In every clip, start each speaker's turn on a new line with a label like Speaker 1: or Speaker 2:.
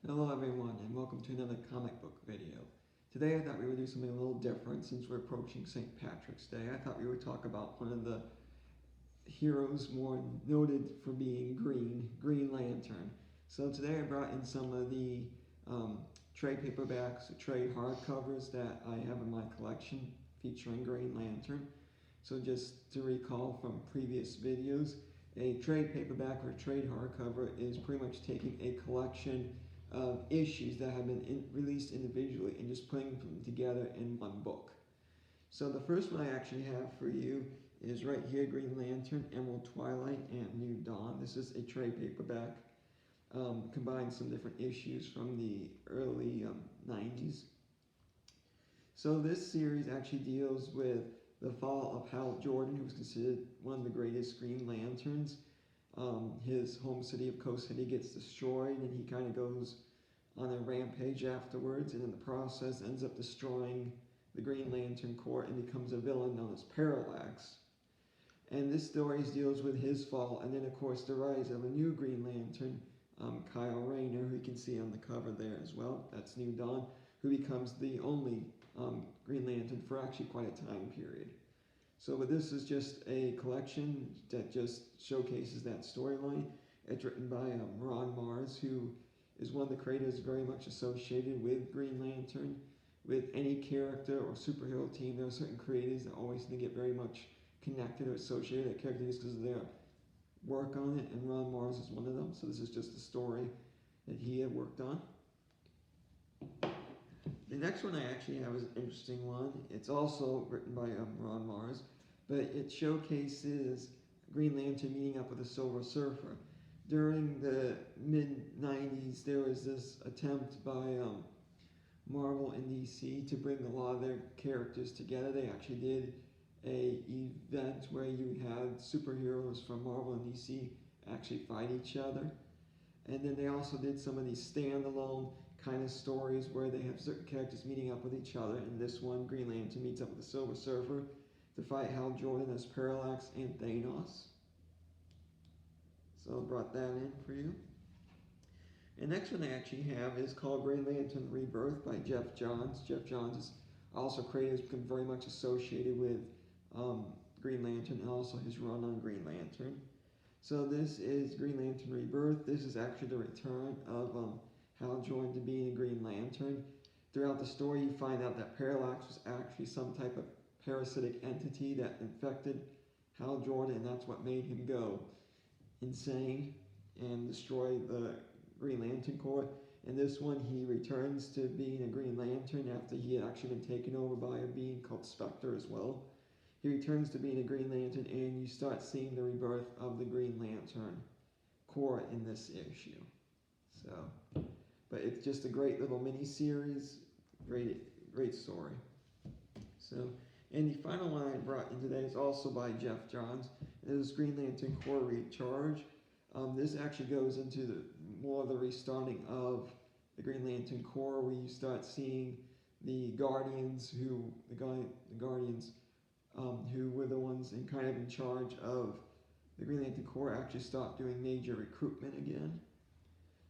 Speaker 1: Hello everyone and welcome to another comic book video. Today I thought we would do something a little different since we're approaching St. Patrick's Day. I thought we would talk about one of the heroes more noted for being green, Green Lantern. So today I brought in some of the trade paperbacks, trade hardcovers that I have in my collection featuring Green Lantern. So just to recall from previous videos, a trade paperback or trade hardcover is pretty much taking a collection of issues that have been released individually and just putting them together in one book. So the first one I actually have for you is right here, Green Lantern, Emerald Twilight, and New Dawn. This is a trade paperback, combines some different issues from the early 90s. So this series actually deals with the fall of Hal Jordan, who was considered one of the greatest Green Lanterns. His home city of Coast City gets destroyed, and he kind of goes on a rampage afterwards, and in the process ends up destroying the Green Lantern Corps and becomes a villain known as Parallax. And this story deals with his fall, and then of course the rise of a new Green Lantern, Kyle Rayner, who you can see on the cover there as well. That's New Dawn, who becomes the only Green Lantern for actually quite a time period. So this is just a collection that just showcases that storyline. It's written by Ron Mars, who is one of the creators very much associated with Green Lantern. With any character or superhero team, there are certain creators that always seem to get very much connected or associated with that character just because of their work on it, and Ron Mars is one of them. So this is just a story that he had worked on. The next one I actually have is an interesting one. It's also written by Ron Mars, but it showcases Green Lantern meeting up with the Silver Surfer. During the mid-90s, there was this attempt by Marvel and DC to bring a lot of their characters together. They actually did an event where you had superheroes from Marvel and DC actually fight each other. And then they also did some of these standalone kind of stories where they have certain characters meeting up with each other. In this one, Green Lantern meets up with the Silver Surfer to fight Hal Jordan as Parallax and Thanos. So I brought that in for you. The next one I actually have is called Green Lantern Rebirth by Jeff Johns. Jeff Johns is also creator, become very much associated with Green Lantern and also his run on Green Lantern. So this is Green Lantern Rebirth. This is actually the return of Hal Jordan to being a Green Lantern. Throughout the story, you find out that Parallax was actually some type of parasitic entity that infected Hal Jordan, and that's what made him go insane and destroy the Green Lantern Corps. In this one, he returns to being a Green Lantern after he had actually been taken over by a being called Spectre as well. He returns to being a Green Lantern, and you start seeing the rebirth of the Green Lantern Corps in this issue. So, but it's just a great little mini-series, great story. So, and the final one I brought in today is also by Jeff Johns. It is Green Lantern Corps Recharge. This actually goes into more of the restarting of the Green Lantern Corps, where you start seeing the Guardians, who were the ones kind of in charge of the Green Lantern Corps, actually stop doing major recruitment again.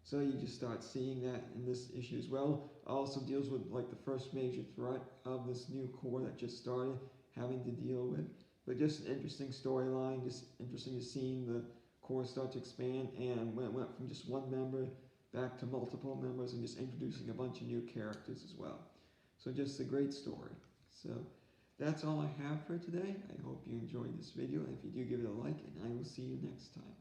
Speaker 1: So you just start seeing that in this issue as well. Also deals with like the first major threat of this new Corps that just started having to deal with. But just an interesting storyline, just interesting to seeing the Corps start to expand, and when it went from just one member back to multiple members and just introducing a bunch of new characters as well. So just a great story. So that's all I have for today. I hope you enjoyed this video, and if you do, give it a like, and I will see you next time.